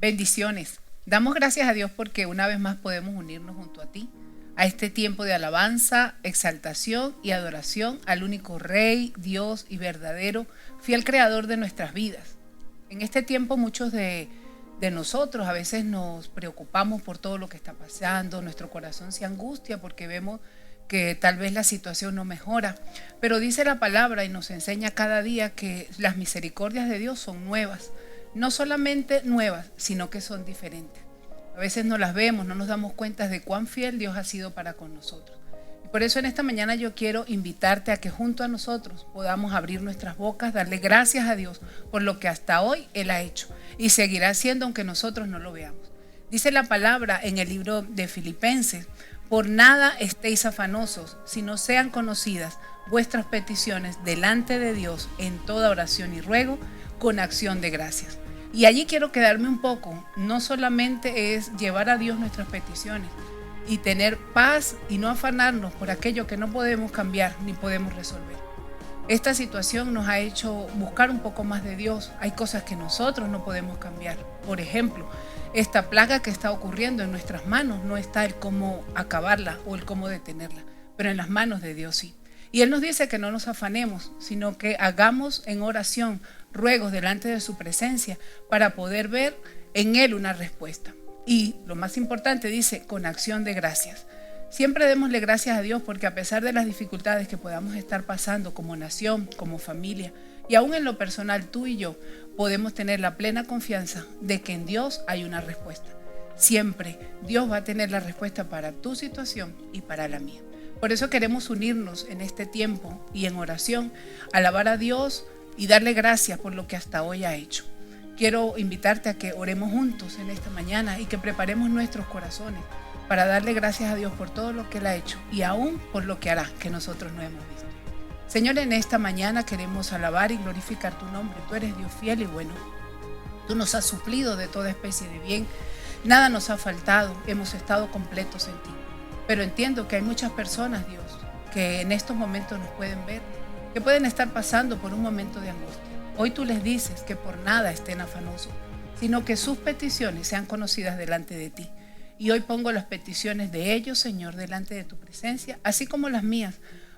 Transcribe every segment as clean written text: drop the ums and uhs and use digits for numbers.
Bendiciones. Damos gracias a Dios porque una vez más podemos unirnos junto a ti a este tiempo de alabanza, exaltación y adoración al único Rey, Dios y verdadero, fiel Creador de nuestras vidas. En este tiempo muchos de nosotros a veces nos preocupamos por todo lo que está pasando, nuestro corazón se angustia porque vemos que tal vez la situación no mejora, pero dice la palabra y nos enseña cada día que las misericordias de Dios son nuevas, no solamente nuevas, sino que son diferentes. A veces no las vemos, no nos damos cuenta de cuán fiel Dios ha sido para con nosotros. Y por eso en esta mañana yo quiero invitarte a que junto a nosotros podamos abrir nuestras bocas, darle gracias a Dios por lo que hasta hoy Él ha hecho y seguirá haciendo aunque nosotros no lo veamos. Dice la palabra en el libro de Filipenses: por nada estéis afanosos, sino sean conocidas vuestras peticiones delante de Dios en toda oración y ruego con acción de gracias. Y allí quiero quedarme un poco. No solamente es llevar a Dios nuestras peticiones y tener paz y no afanarnos por aquello que no podemos cambiar ni podemos resolver. Esta situación nos ha hecho buscar un poco más de Dios. Hay cosas que nosotros no podemos cambiar. Por ejemplo, esta plaga que está ocurriendo en nuestras manos no está el cómo acabarla o el cómo detenerla, pero en las manos de Dios sí. Y Él nos dice que no nos afanemos, sino que hagamos en oración ruegos delante de su presencia para poder ver en Él una respuesta. Y lo más importante, dice, con acción de gracias. Siempre démosle gracias a Dios porque a pesar de las dificultades que podamos estar pasando como nación, como familia, y aún en lo personal tú y yo, podemos tener la plena confianza de que en Dios hay una respuesta. Siempre Dios va a tener la respuesta para tu situación y para la mía. Por eso queremos unirnos en este tiempo y en oración, alabar a Dios y darle gracias por lo que hasta hoy ha hecho. Quiero invitarte a que oremos juntos en esta mañana y que preparemos nuestros corazones para darle gracias a Dios por todo lo que Él ha hecho y aún por lo que hará, que nosotros no hemos visto. Señor, en esta mañana queremos alabar y glorificar tu nombre. Tú eres Dios fiel y bueno. Tú nos has suplido de toda especie de bien. Nada nos ha faltado. Hemos estado completos en ti. Pero entiendo que hay muchas personas, Dios, que en estos momentos nos pueden ver, que pueden estar pasando por un momento de angustia. Hoy tú les dices que por nada estén afanosos, sino que sus peticiones sean conocidas delante de ti. Y hoy pongo las peticiones de ellos, Señor, delante de tu presencia, así como las mías,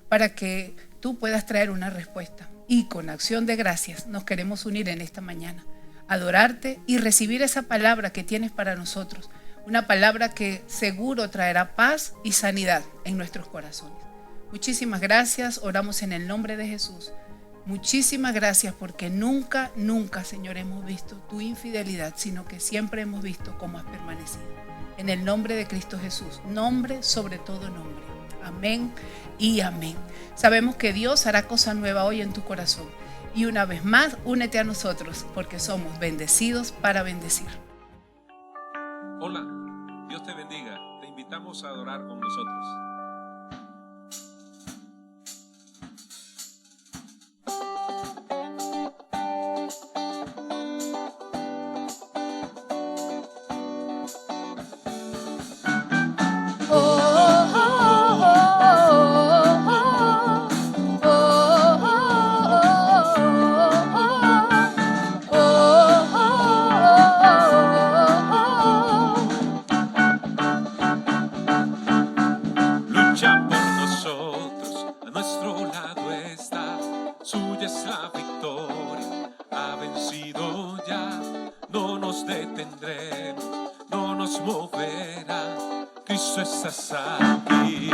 para que tú puedas traer una respuesta. Y con acción de gracias nos queremos unir en esta mañana, adorarte y recibir esa palabra que tienes para nosotros, una palabra que seguro traerá paz y sanidad en nuestros corazones. Muchísimas gracias, oramos en el nombre de Jesús. Muchísimas gracias porque nunca, Señor, hemos visto tu infidelidad, sino que siempre hemos visto cómo has permanecido. En el nombre de Cristo Jesús, nombre sobre todo nombre. Amén y amén. Sabemos que Dios hará cosa nueva hoy en tu corazón. Y una vez más, únete a nosotros porque somos bendecidos para bendecir. Hola, Dios te bendiga. Te invitamos a adorar con nosotros. Lucha por nosotros, a nuestro lado está, suya es la victoria, ha vencido ya, no nos detendremos, no nos moverá, Cristo estás aquí.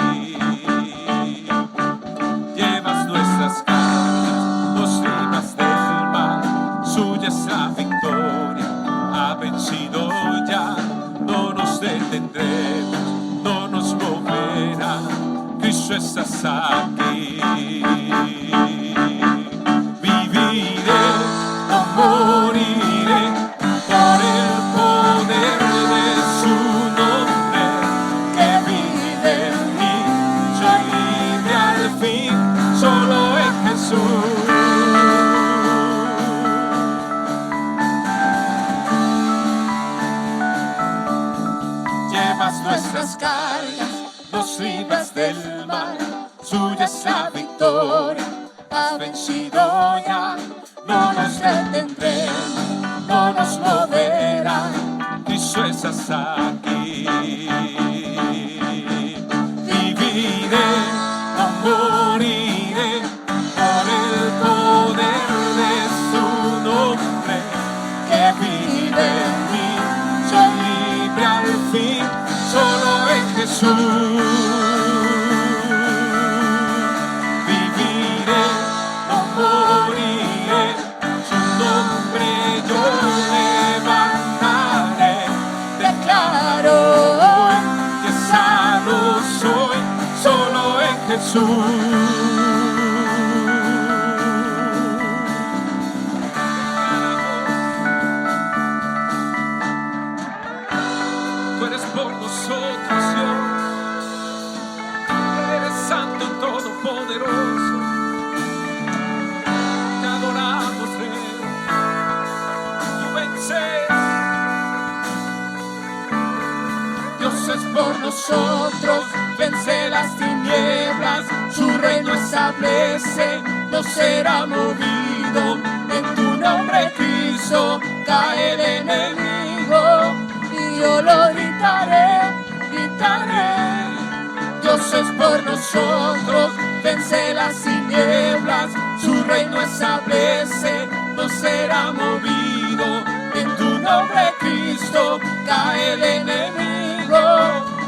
Llevas nuestras cargas, nos libras del mal, suya es la victoria, ha vencido ya, no nos detendremos, no nos moverá, Cristo estás aquí. Viviré, no moriré, por el poder de su nombre, que vive en mí, soy libre al fin, solo en Jesús. Llevas nuestras cargas, nos libras del mal, suya es la victoria, has vencido ya, no nos detendremos, no nos moverá, eso estás aquí. Viviré, no moriré, por el poder de su nombre que vive en mí. Soy libre al fin, solo en Jesús. Viviré, no moriré, su nombre yo levantaré. Declaro que sano soy, solo en Jesús. Tú eres por nosotros, Dios. Eres santo y todopoderoso. Te adoramos, Rey. Tú vences. Dios es por nosotros, vence las tinieblas, su reino establece, no será movido. En tu nombre, Cristo, cae el enemigo, y yo lo gritaré, gritaré. Dios es por nosotros, vence las tinieblas, su reino establece, no será movido. En tu nombre, Cristo, cae el enemigo,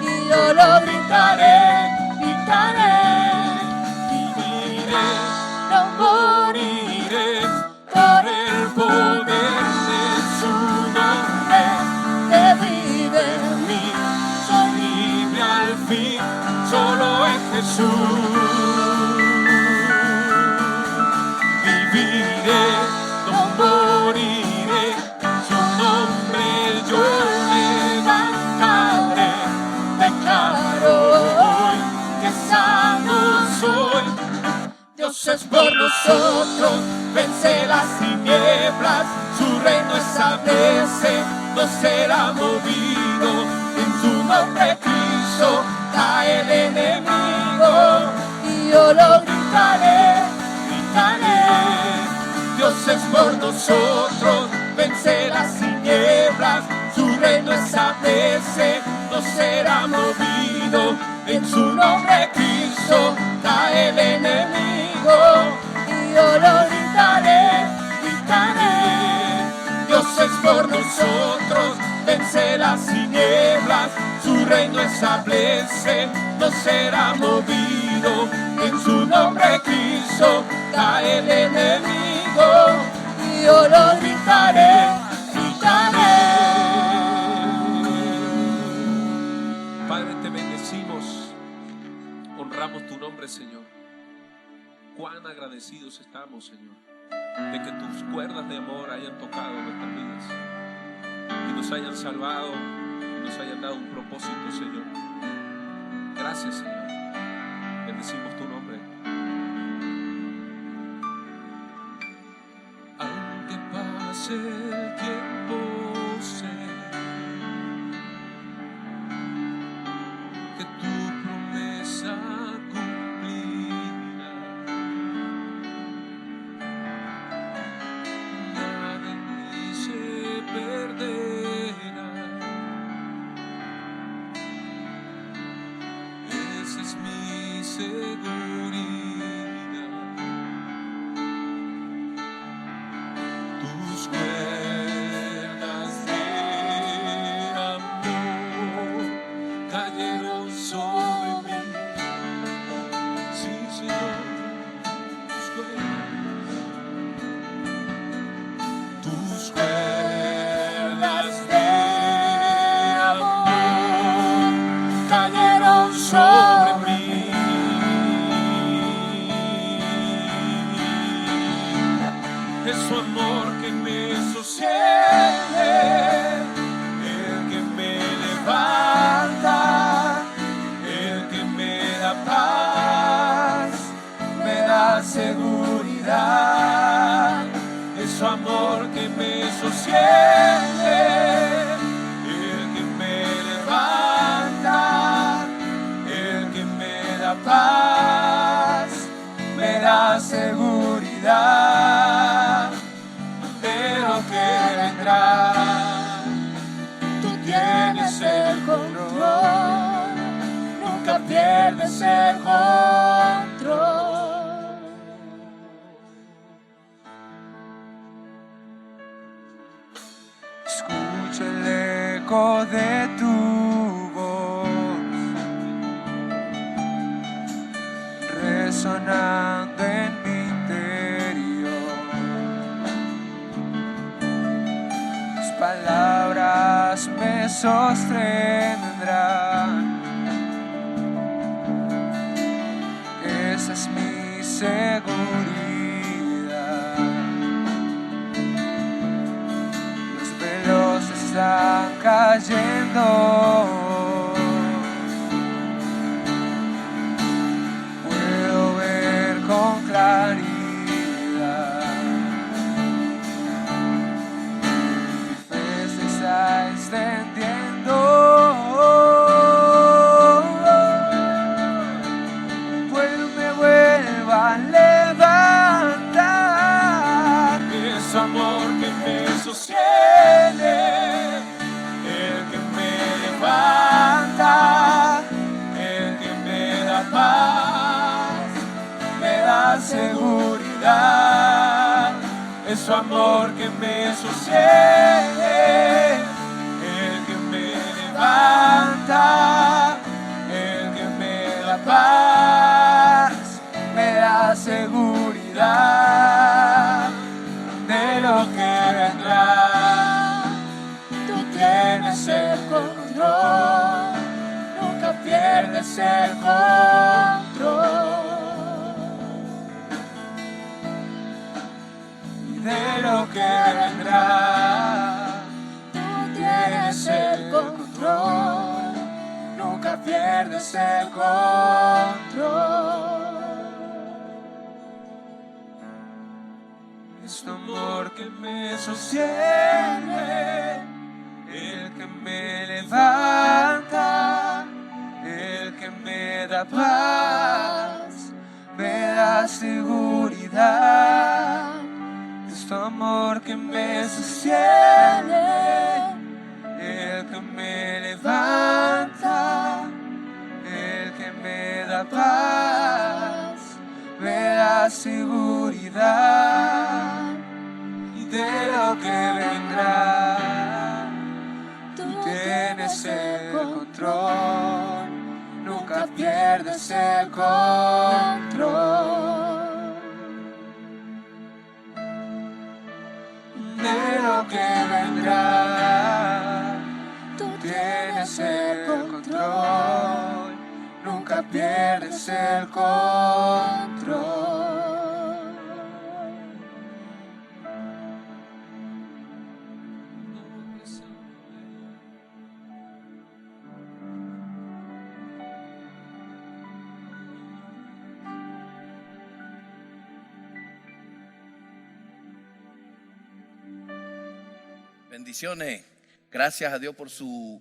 y yo lo gritaré, gritaré. Viviré, no moriré, por el poder de su nombre que vive en mí. Soy libre al fin, solo en Jesús. Viviré, no moriré, su nombre yo levantaré. Declaro hoy que sano soy. Dios es por nosotros, vence las tinieblas, su reino establece, no será movido. En su nombre, Cristo, cae el enemigo, y yo lo gritaré, gritaré. Dios es por nosotros, vence las tinieblas, su reino establece, no será movido. En su nombre, Cristo, cae el enemigo, y yo lo gritaré, gritaré. Dios es por nosotros, vence las tinieblas, su reino establece, no será movido. En su nombre, Cristo, cae el enemigo, y yo lo gritaré, gritaré. Padre, te bendecimos, honramos tu nombre, Señor. Cuán agradecidos estamos, Señor, de que tus cuerdas de amor hayan tocado nuestras vidas y nos hayan salvado y nos hayan dado un propósito, Señor. Gracias, Señor. Bendecimos tu nombre. Aunque pase el tiempo, sé que tu promesa cumplirá. Nada en mí se perderá. Esa es mi seguridad. Tus cuerdas de amor cayeron sobre mí. Sí, Señor, tus cuerdas de amor cayeron sobre mí. pierdes el control. Escucha el eco de tu voz resonando en mi interior. Tus palabras me sostendrán. Esa es mi seguridad. Los velos están cayendo. Puedo ver con claridad. Mi fe se está extendiendo. Levantar es amor que me sostiene, el que me levanta, el que me da paz, me da seguridad. Es su amor que me sostiene, el que me levanta, el que me da paz, me da seguridad de lo que vendrá. Tú tienes el control, nunca pierdes el control. Y de lo que vendrá, tú tienes el control, nunca pierdes el control. Es tu amor que me sostiene, el que me levanta, el que me da paz, me da seguridad. Es tu amor que me sostiene, el que me levanta, el que me da paz, me da seguridad. Y de lo que vendrá, tú tienes el control, nunca pierdes el control. De lo que vendrá, tú tienes el control, nunca pierdes el control. Bendiciones. Gracias a Dios por su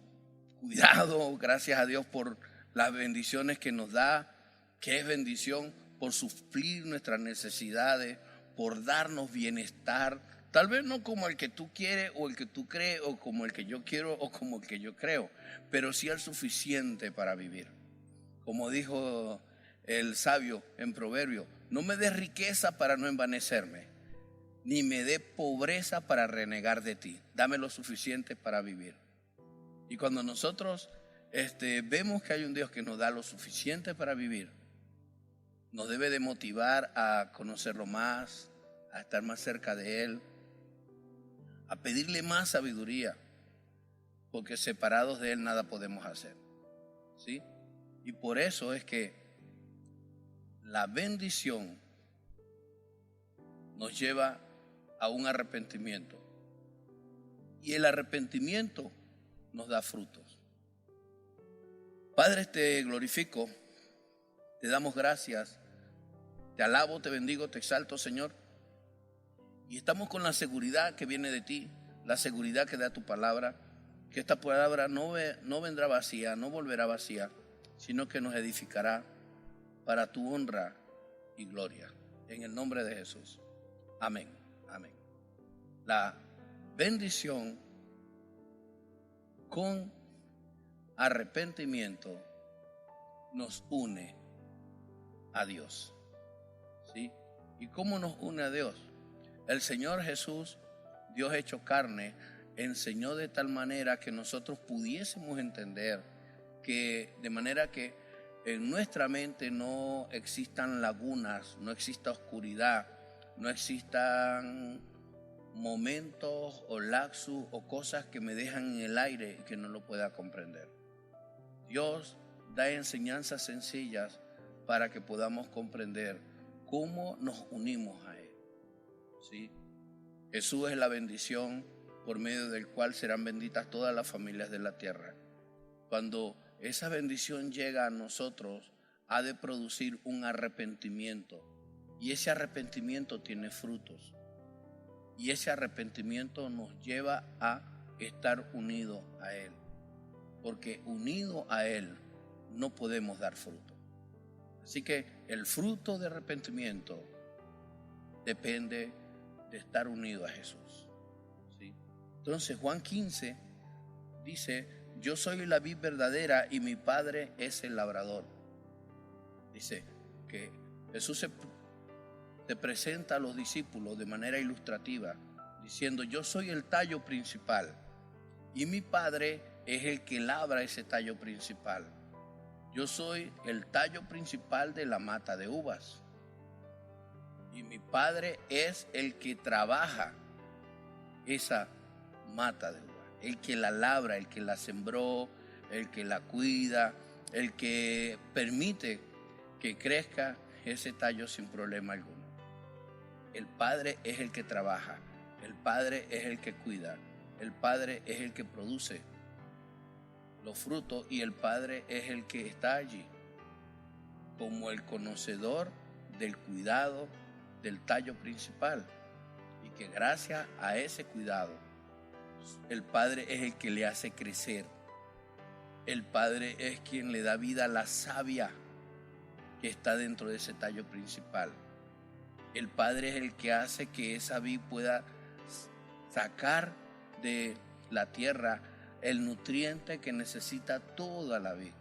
cuidado. Gracias a Dios por las bendiciones que nos da. Que es bendición por suplir nuestras necesidades, por darnos bienestar. Tal vez no como el que tú quieres o el que tú crees o como el que yo quiero o como el que yo creo, pero sí el suficiente para vivir. Como dijo el sabio en Proverbio, no me des riqueza para no envanecerme, ni me dé pobreza para renegar de ti. Dame lo suficiente para vivir. Y cuando nosotros vemos que hay un Dios que nos da lo suficiente para vivir, nos debe de motivar a conocerlo más, a estar más cerca de Él, a pedirle más sabiduría, porque separados de Él nada podemos hacer, ¿sí? Y por eso es que la bendición nos lleva a un arrepentimiento. Y el arrepentimiento nos da frutos. Padre, te glorifico, te damos gracias, te alabo, te bendigo, te exalto, Señor. Y estamos con la seguridad que viene de ti, la seguridad que da tu palabra, que esta palabra no vendrá vacía, no volverá vacía, sino que nos edificará para tu honra y gloria. En el nombre de Jesús. Amén. Amén. La bendición con arrepentimiento nos une a Dios. ¿Sí? ¿Y cómo nos une a Dios? El Señor Jesús, Dios hecho carne, enseñó de tal manera que nosotros pudiésemos entender que de manera que en nuestra mente no existan lagunas, no exista oscuridad, no existan momentos o lapsus o cosas que me dejan en el aire y que no lo pueda comprender. Dios da enseñanzas sencillas para que podamos comprender cómo nos unimos a Él. ¿Sí? Jesús es la bendición por medio del cual serán benditas todas las familias de la tierra. Cuando esa bendición llega a nosotros, ha de producir un arrepentimiento. Y ese arrepentimiento tiene frutos. Y ese arrepentimiento nos lleva a estar unidos a Él. Porque unidos a Él no podemos dar fruto. Así que el fruto de arrepentimiento depende de estar unido a Jesús. ¿Sí? Entonces Juan 15 dice: yo soy la vid verdadera y mi Padre es el labrador. Dice que Jesús se presenta a los discípulos de manera ilustrativa, diciendo: yo soy el tallo principal y mi Padre es el que labra ese tallo principal. Yo soy el tallo principal de la mata de uvas y mi Padre es el que trabaja esa mata de uvas, el que la labra, el que la sembró, el que la cuida, el que permite que crezca ese tallo sin problema alguno. El Padre es el que trabaja, el Padre es el que cuida, el Padre es el que produce los frutos y el Padre es el que está allí como el conocedor del cuidado del tallo principal, y que gracias a ese cuidado el Padre es el que le hace crecer. El Padre es quien le da vida a la savia que está dentro de ese tallo principal. El Padre es el que hace que esa vid pueda sacar de la tierra el nutriente que necesita toda la vid,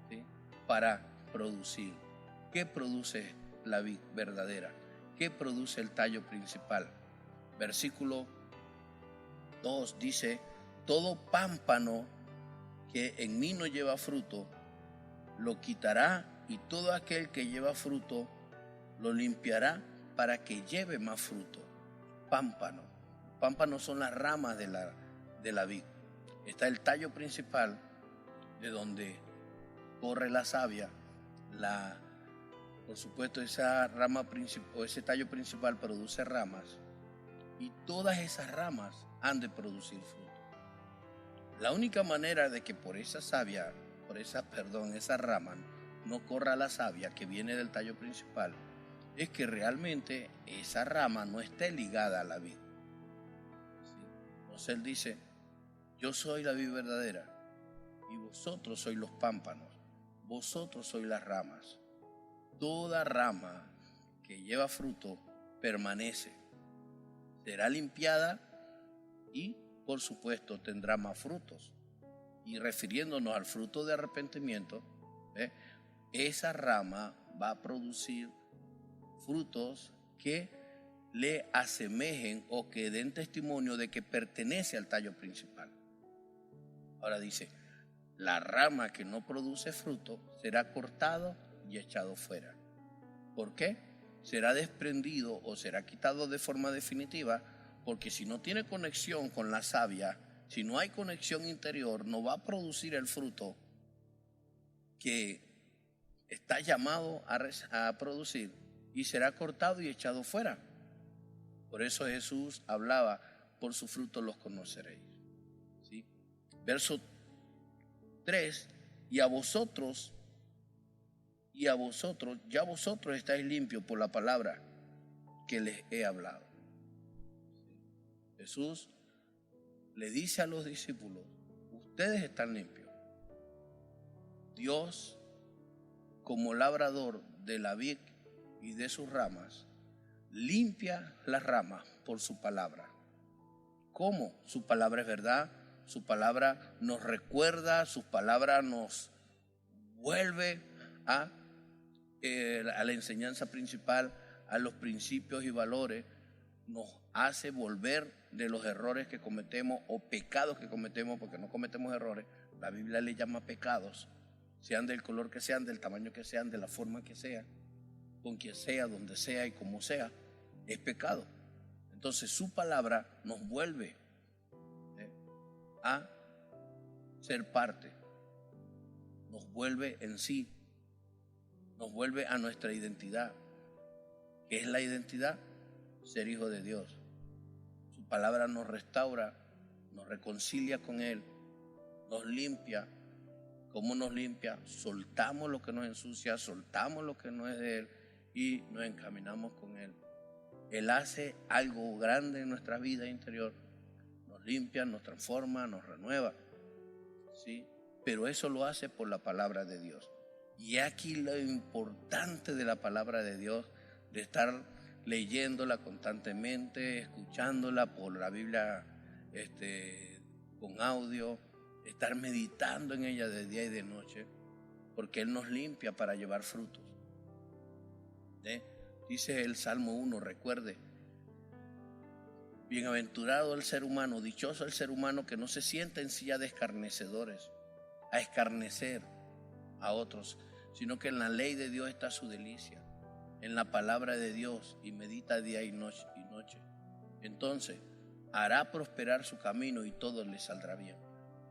¿sí? Para producir. ¿Qué produce la vid verdadera? ¿Qué produce el tallo principal? Versículo 2 dice: todo pámpano que en mí no lleva fruto, lo quitará, y todo aquel que lleva fruto, lo limpiará para que lleve más fruto. Pámpano. Pámpanos son las ramas de la vid. Está el tallo principal, de donde corre la savia. Por supuesto, esa rama o ese tallo principal produce ramas, y todas esas ramas han de producir fruto. La única manera de que por esa rama no corra la savia que viene del tallo principal es que realmente esa rama no esté ligada a la vid. ¿Sí? Entonces él dice: yo soy la vid verdadera y vosotros sois los pámpanos, vosotros sois las ramas. Toda rama que lleva fruto permanece, será limpiada y por supuesto tendrá más frutos. Y refiriéndonos al fruto de arrepentimiento, esa rama va a producir frutos que le asemejen o que den testimonio de que pertenece al tallo principal. Ahora dice: la rama que no produce fruto será cortado y echado fuera. ¿Por qué? Será desprendido o será quitado de forma definitiva, porque si no tiene conexión con la savia, si no hay conexión interior, no va a producir el fruto que está llamado a producir, y será cortado y echado fuera. Por eso Jesús hablaba: por su fruto los conoceréis. ¿Sí? Verso 3: ya vosotros ya vosotros estáis limpios por la palabra que les he hablado. Jesús le dice a los discípulos: ustedes están limpios. Dios, como labrador de la vid y de sus ramas, limpia las ramas por su palabra. ¿Cómo? Su palabra es verdad, su palabra nos recuerda, su palabra nos vuelve a la enseñanza principal, a los principios y valores, nos hace volver de los errores que cometemos o pecados que cometemos, porque no cometemos errores. La Biblia le llama pecados, sean del color que sean, del tamaño que sean, de la forma que sea, con quien sea, donde sea y como sea, es pecado. Entonces su palabra nos vuelve a ser parte, nos vuelve en sí, nos vuelve a nuestra identidad. ¿Qué es la identidad? Ser hijo de Dios. Su palabra nos restaura, nos reconcilia con Él, nos limpia. ¿Cómo nos limpia? Soltamos lo que nos ensucia, soltamos lo que no es de Él y nos encaminamos con Él. Él hace algo grande en nuestra vida interior, nos limpia, nos transforma, nos renueva, ¿sí? Pero eso lo hace por la palabra de Dios. Y aquí lo importante de la palabra de Dios, de estar leyéndola constantemente, escuchándola por la Biblia con audio, estar meditando en ella de día y de noche, porque Él nos limpia para llevar frutos. Dice el Salmo 1, recuerde, bienaventurado el ser humano, dichoso el ser humano que no se sienta en silla de escarnecedores, a escarnecer a otros, sino que en la ley de Dios está su delicia, en la palabra de Dios, y medita día y noche. Entonces hará prosperar su camino y todo le saldrá bien.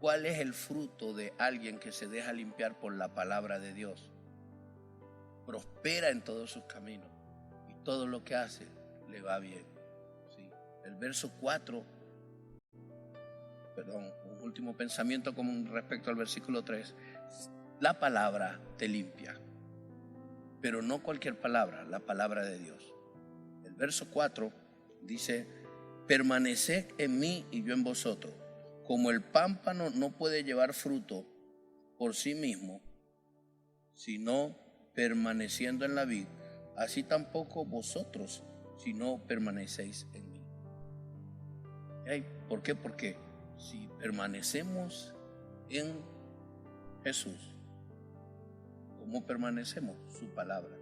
¿Cuál es el fruto de alguien que se deja limpiar por la palabra de Dios? Prospera en todos sus caminos y todo lo que hace le va bien. ¿Sí? El verso 4, un último pensamiento con respecto al versículo 3. La palabra te limpia, pero no cualquier palabra, la palabra de Dios. El verso 4 dice, permaneced en mí y yo en vosotros. Como el pámpano no puede llevar fruto por sí mismo, sino permaneciendo en la vid, así tampoco vosotros, si no permanecéis en mí. ¿Por qué? Porque si permanecemos en Jesús, ¿cómo permanecemos? Su palabra.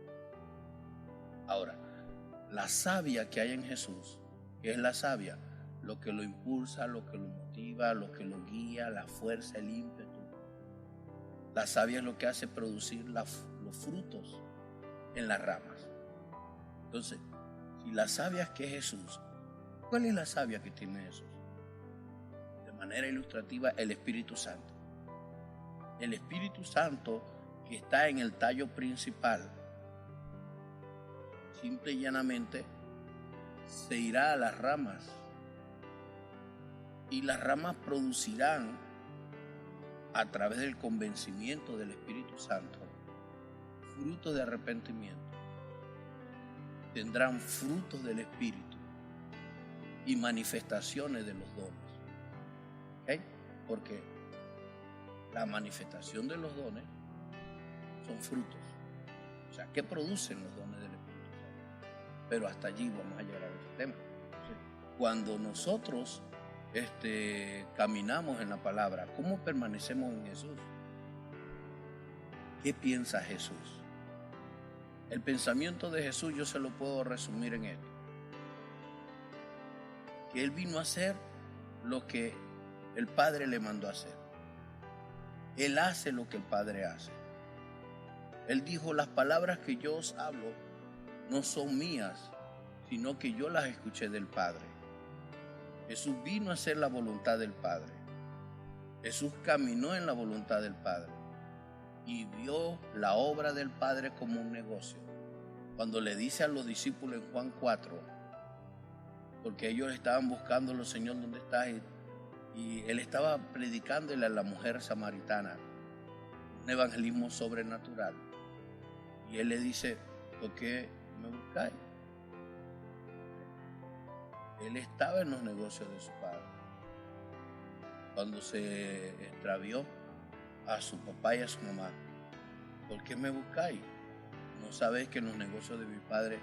Ahora, la savia que hay en Jesús, ¿qué es la savia? Lo que lo impulsa, lo que lo motiva, lo que lo guía, la fuerza, el ímpetu. La savia es lo que hace producir los frutos en las ramas. Entonces, si la savia es que es Jesús, ¿cuál es la savia que tiene Jesús? De manera ilustrativa, el Espíritu Santo. El Espíritu Santo que está en el tallo principal, simple y llanamente, se irá a las ramas. Y las ramas producirán, a través del convencimiento del Espíritu Santo, frutos de arrepentimiento. Tendrán frutos del Espíritu y manifestaciones de los dones. ¿Okay? Porque la manifestación de los dones son frutos. O sea, ¿qué producen los dones del Espíritu Santo? Pero hasta allí vamos a llegar a ese tema. Cuando nosotros caminamos en la palabra, ¿cómo permanecemos en Jesús? ¿Qué piensa Jesús? El pensamiento de Jesús yo se lo puedo resumir en esto: que Él vino a hacer lo que el Padre le mandó a hacer. Él hace lo que el Padre hace. Él dijo, las palabras que yo os hablo no son mías, sino que yo las escuché del Padre. Jesús vino a hacer la voluntad del Padre. Jesús caminó en la voluntad del Padre y vio la obra del Padre como un negocio. Cuando le dice a los discípulos en Juan 4, porque ellos estaban buscándolo, Señor, ¿dónde estás? Y Él estaba predicándole a la mujer samaritana un evangelismo sobrenatural. Y Él le dice, ¿por qué me buscáis? Él estaba en los negocios de su padre. Cuando se extravió a su papá y a su mamá, ¿por qué me buscáis? ¿No sabéis que en los negocios de mi padre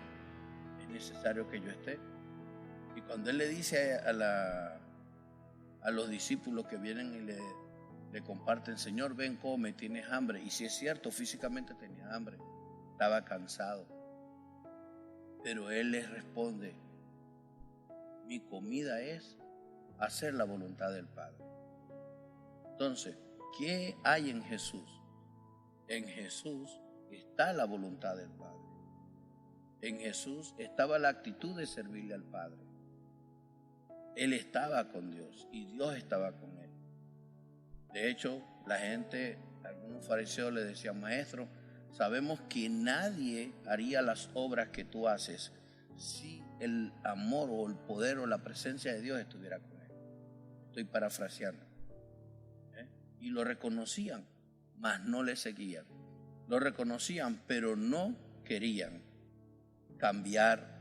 es necesario que yo esté? Y cuando Él le dice a los discípulos que vienen y le comparten, Señor, ven, come, tienes hambre. Y si es cierto, físicamente tenía hambre, estaba cansado. Pero Él les responde, mi comida es hacer la voluntad del Padre. Entonces, ¿qué hay en Jesús? En Jesús está la voluntad del Padre. En Jesús estaba la actitud de servirle al Padre. Él estaba con Dios y Dios estaba con Él. De hecho, la gente, algunos fariseos le decían, Maestro, sabemos que nadie haría las obras que tú haces si el amor o el poder o la presencia de Dios estuviera con Él. Estoy parafraseando. Y lo reconocían, mas no le seguían. Lo reconocían, pero no querían cambiar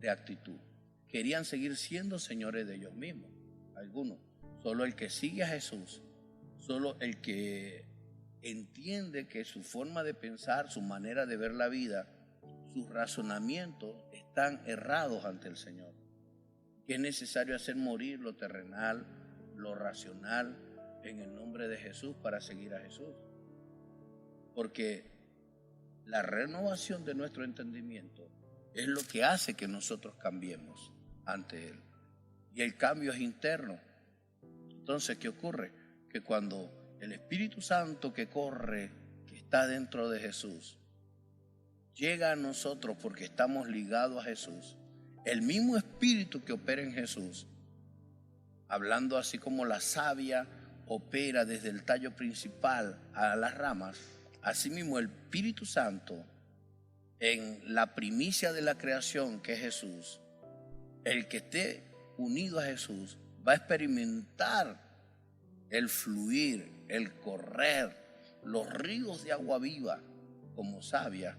de actitud. Querían seguir siendo señores de ellos mismos. Algunos. Solo el que sigue a Jesús, solo el que entiende que su forma de pensar, su manera de ver la vida, sus razonamientos están errados ante el Señor. Que es necesario hacer morir lo terrenal, lo racional, en el nombre de Jesús para seguir a Jesús. Porque la renovación de nuestro entendimiento es lo que hace que nosotros cambiemos ante Él. Y el cambio es interno. Entonces, ¿qué ocurre? Que cuando el Espíritu Santo que corre, que está dentro de Jesús, llega a nosotros porque estamos ligados a Jesús, el mismo Espíritu que opera en Jesús, hablando así como la savia opera desde el tallo principal a las ramas, asimismo el Espíritu Santo en la primicia de la creación que es Jesús, el que esté unido a Jesús va a experimentar el fluir, el correr, los ríos de agua viva como savia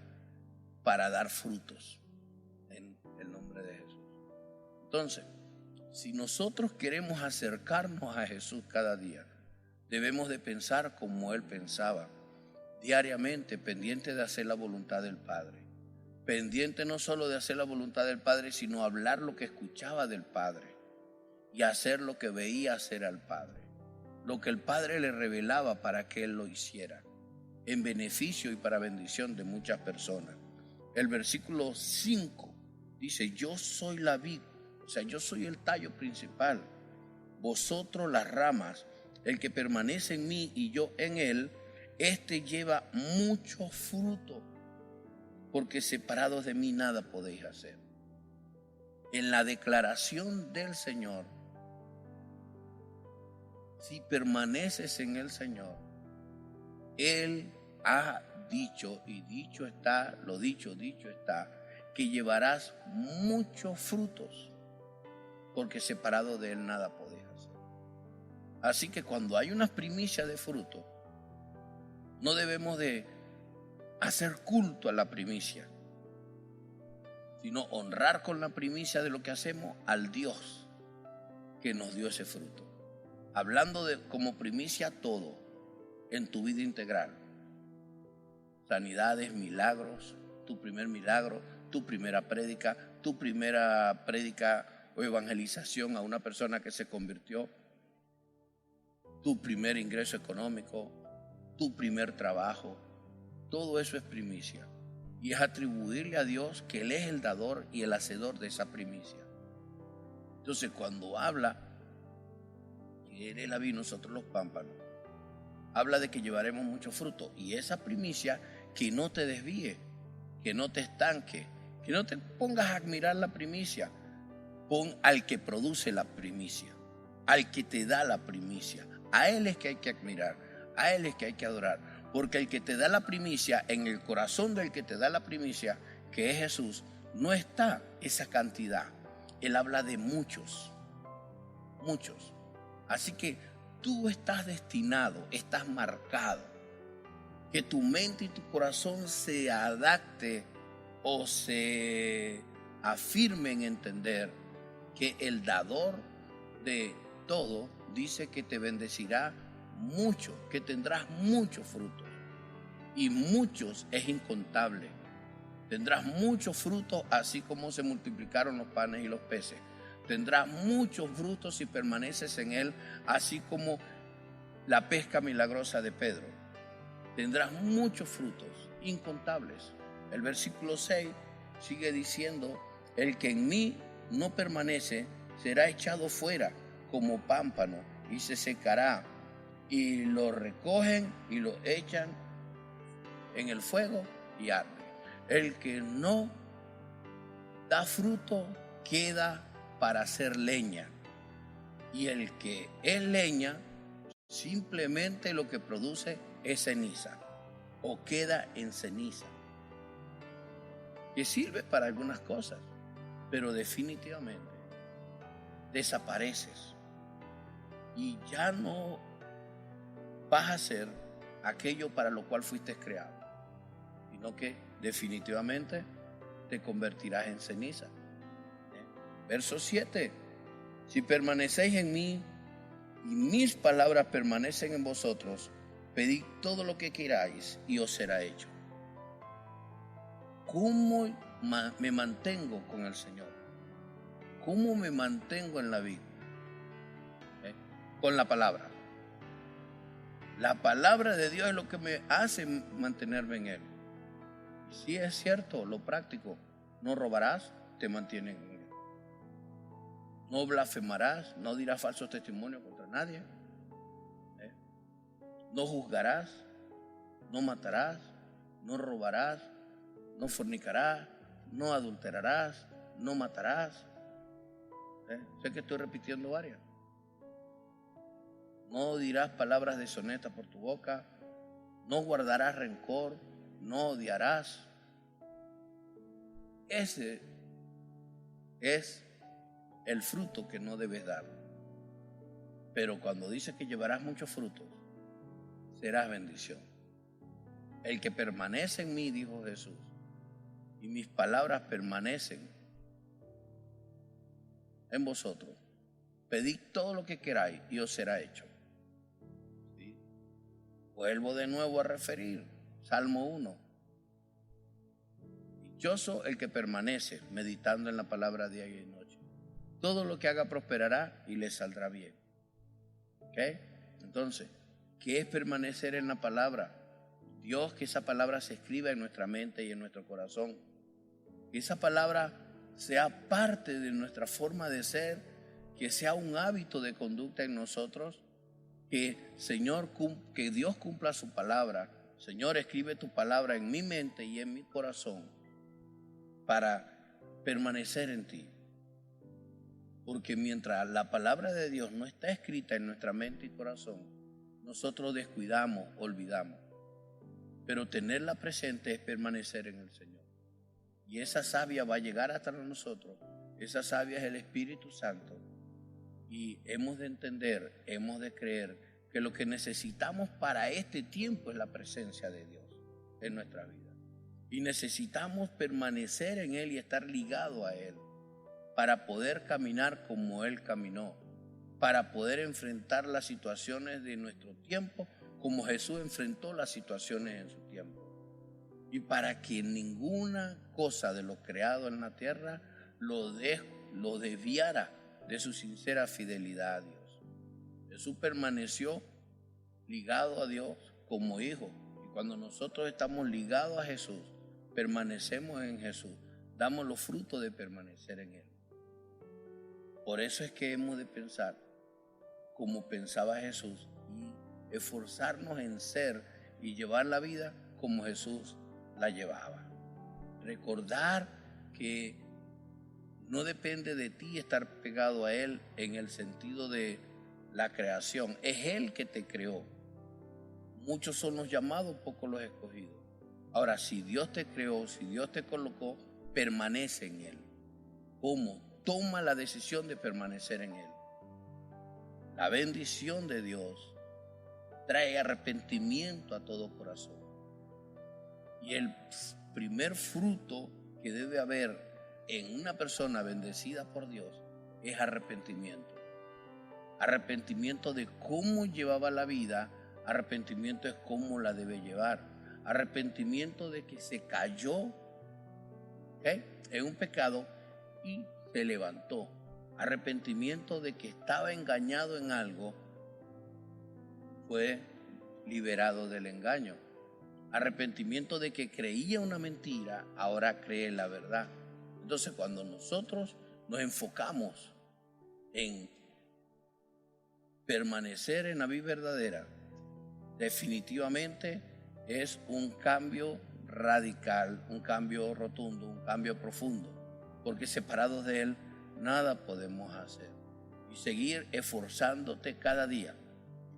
para dar frutos en el nombre de Jesús. Entonces, si nosotros queremos acercarnos a Jesús cada día, debemos de pensar como Él pensaba, diariamente pendiente de hacer la voluntad del Padre. Pendiente no solo de hacer la voluntad del Padre, sino hablar lo que escuchaba del Padre y hacer lo que veía hacer al Padre. Lo que el Padre le revelaba para que Él lo hiciera, en beneficio y para bendición de muchas personas. El versículo 5 dice, yo soy la vid, o sea, yo soy el tallo principal, vosotros las ramas. El que permanece en mí y yo en él, este lleva mucho fruto, porque separados de mí nada podéis hacer. En la declaración del Señor, si permaneces en el Señor, Él ha dicho, y dicho está, lo dicho está, que llevarás muchos frutos, porque separado de Él nada podéis hacer. Así que cuando hay una primicia de fruto, no debemos de hacer culto a la primicia, sino honrar con la primicia de lo que hacemos al Dios que nos dio ese fruto. Hablando de como primicia todo en tu vida integral. Sanidades, milagros, tu primer milagro, tu primera prédica o evangelización a una persona que se convirtió, tu primer ingreso económico, tu primer trabajo, todo eso es primicia. Y es atribuirle a Dios que Él es el dador y el hacedor de esa primicia. Entonces, cuando habla que Él es la vid, nosotros los pámpanos, habla de que llevaremos mucho fruto. Y esa primicia, que no te desvíe, que no te estanque, que no te pongas a admirar la primicia. Pon al que produce la primicia, al que te da la primicia. A Él es que hay que admirar, a Él es que hay que adorar. Porque el que te da la primicia, en el corazón del que te da la primicia, que es Jesús, no está esa cantidad. Él habla de muchos, muchos. Así que tú estás destinado, estás marcado. Que tu mente y tu corazón se adapte o se afirme en entender que el dador de todo dice que te bendecirá mucho, que tendrás muchos frutos. Y muchos es incontable. Tendrás muchos frutos, así como se multiplicaron los panes y los peces. Tendrás muchos frutos si permaneces en Él, así como la pesca milagrosa de Pedro. Tendrás muchos frutos, incontables. El versículo 6 sigue diciendo, el que en mí no permanece será echado fuera como pámpano y se secará, y lo recogen y lo echan en el fuego y arde. El que no da fruto queda para hacer leña, y el que es leña simplemente lo que produce es ceniza, o queda en ceniza, que sirve para algunas cosas, pero definitivamente desapareces y ya no vas a ser aquello para lo cual fuiste creado, sino que definitivamente te convertirás en ceniza. Verso 7, si permanecéis en mí y mis palabras permanecen en vosotros, pedid todo lo que queráis y os será hecho. ¿Cómo me mantengo con el Señor? ¿Cómo me mantengo en la vida? Con la palabra. La palabra de Dios es lo que me hace mantenerme en Él. Si es cierto, lo práctico, no robarás, te mantienen en Él. No blasfemarás, no dirás falsos testimonios contra nadie. No juzgarás, no matarás, no robarás, no fornicarás, no adulterarás, no matarás. Sé que estoy repitiendo varias. No dirás palabras deshonestas por tu boca, no guardarás rencor, no odiarás. Ese es el fruto que no debes dar. Pero cuando dice que llevarás muchos frutos, serás bendición. El que permanece en mí, dijo Jesús, y mis palabras permanecen en vosotros, pedid todo lo que queráis y os será hecho. ¿Sí? Vuelvo de nuevo a referir, Salmo 1. Dichoso el que permanece meditando en la palabra día y noche. Todo lo que haga prosperará y le saldrá bien. ¿Ok? Entonces, ¿qué es permanecer en la palabra? Dios, que esa palabra se escriba en nuestra mente y en nuestro corazón. Que esa palabra sea parte de nuestra forma de ser, que sea un hábito de conducta en nosotros. Que, Señor, que Dios cumpla su palabra. Señor, escribe tu palabra en mi mente y en mi corazón para permanecer en ti. Porque mientras la palabra de Dios no está escrita en nuestra mente y corazón, nosotros descuidamos, olvidamos. Pero tenerla presente es permanecer en el Señor. Y esa savia va a llegar hasta nosotros. Esa savia es el Espíritu Santo. Y hemos de entender, hemos de creer que lo que necesitamos para este tiempo es la presencia de Dios en nuestra vida. Y necesitamos permanecer en Él y estar ligado a Él para poder caminar como Él caminó, para poder enfrentar las situaciones de nuestro tiempo como Jesús enfrentó las situaciones en su tiempo. Y para que ninguna cosa de lo creado en la tierra lo desviara de su sincera fidelidad a Dios. Jesús permaneció ligado a Dios como hijo. Y cuando nosotros estamos ligados a Jesús, permanecemos en Jesús, damos los frutos de permanecer en Él. Por eso es que hemos de pensar como pensaba Jesús y esforzarnos en ser y llevar la vida como Jesús la llevaba. Recordar que no depende de ti estar pegado a Él en el sentido de la creación. Es Él que te creó. Muchos son los llamados, pocos los escogidos. Ahora, si Dios te creó, si Dios te colocó, permanece en Él. ¿Cómo? Toma la decisión de permanecer en Él. La bendición de Dios trae arrepentimiento a todo corazón. Y el primer fruto que debe haber en una persona bendecida por Dios es arrepentimiento. Arrepentimiento de cómo llevaba la vida, arrepentimiento es cómo la debe llevar. Arrepentimiento de que se cayó en un pecado y se levantó. Arrepentimiento de que estaba engañado en algo, fue liberado del engaño. Arrepentimiento de que creía una mentira, ahora cree la verdad. Entonces, cuando nosotros nos enfocamos en permanecer en la vida verdadera, definitivamente es un cambio radical, un cambio rotundo, un cambio profundo, porque separados de Él nada podemos hacer. Y seguir esforzándote cada día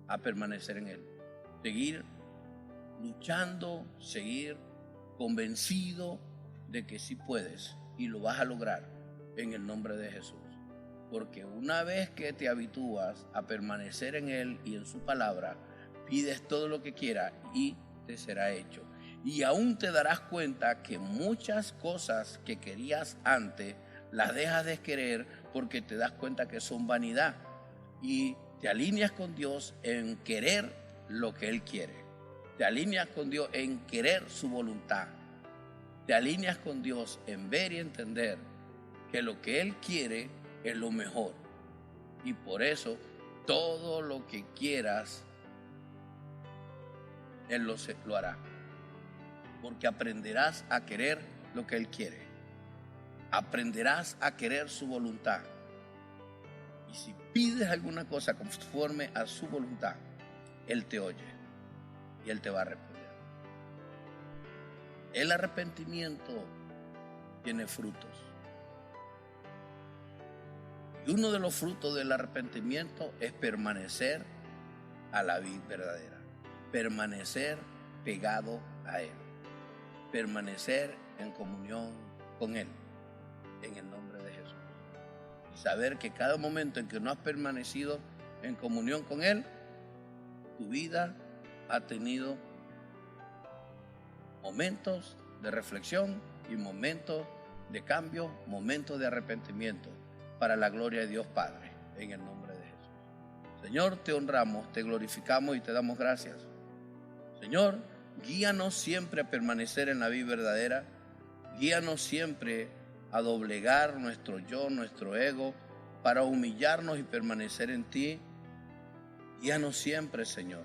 a permanecer en Él, seguir luchando, seguir convencido de que sí puedes y lo vas a lograr en el nombre de Jesús. Porque una vez que te habitúas a permanecer en Él y en su palabra, pides todo lo que quieras y te será hecho. Y aún te darás cuenta que muchas cosas que querías antes las dejas de querer porque te das cuenta que son vanidad. Y te alineas con Dios en querer lo que Él quiere. Te alineas con Dios en querer su voluntad. Te alineas con Dios en ver y entender que lo que Él quiere es lo mejor. Y por eso todo lo que quieras, Él lo hará. Porque aprenderás a querer lo que Él quiere. Aprenderás a querer su voluntad. Y si pides alguna cosa conforme a su voluntad, Él te oye y Él te va a responder. El arrepentimiento tiene frutos. Y uno de los frutos del arrepentimiento es permanecer a la vida verdadera. Permanecer pegado a Él. Permanecer en comunión con Él. En el nombre de Jesús. Y saber que cada momento en que no has permanecido en comunión con Él, tu vida ha tenido momentos de reflexión y momentos de cambio, momentos de arrepentimiento para la gloria de Dios Padre, en el nombre de Jesús. Señor, te honramos, te glorificamos y te damos gracias. Señor, guíanos siempre a permanecer en la vida verdadera, guíanos siempre a doblegar nuestro yo, nuestro ego, para humillarnos y permanecer en ti. Guíanos siempre, Señor,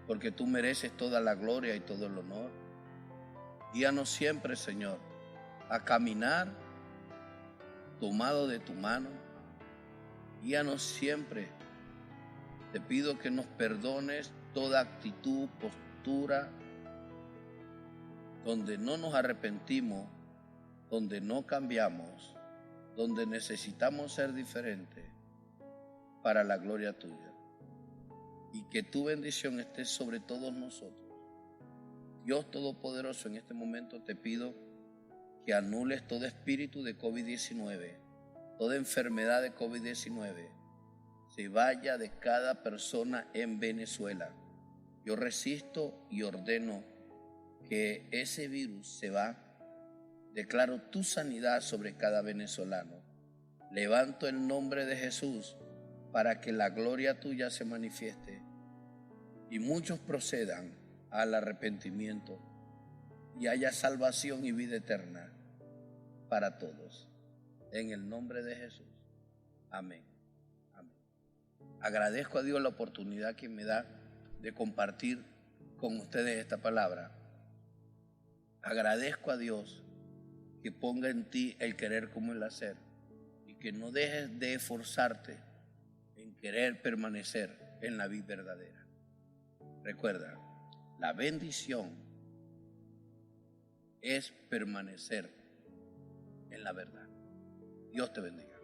porque tú mereces toda la gloria y todo el honor. Guíanos siempre, Señor, a caminar tomado de tu mano. Guíanos siempre. Te pido que nos perdones toda actitud, postura, donde no nos arrepentimos, donde no cambiamos, donde necesitamos ser diferentes para la gloria tuya. Y que tu bendición esté sobre todos nosotros. Dios Todopoderoso, en este momento te pido que anules todo espíritu de COVID-19, toda enfermedad de COVID-19, se vaya de cada persona en Venezuela. Yo resisto y ordeno que ese virus se va. Declaro tu sanidad sobre cada venezolano. Levanto el nombre de Jesús para que la gloria tuya se manifieste y muchos procedan al arrepentimiento y haya salvación y vida eterna para todos. En el nombre de Jesús. Amén. Amén. Agradezco a Dios la oportunidad que me da de compartir con ustedes esta palabra. Agradezco a Dios que ponga en ti el querer como el hacer y que no dejes de esforzarte en querer permanecer en la vida verdadera. Recuerda, la bendición es permanecer en la verdad. Dios te bendiga.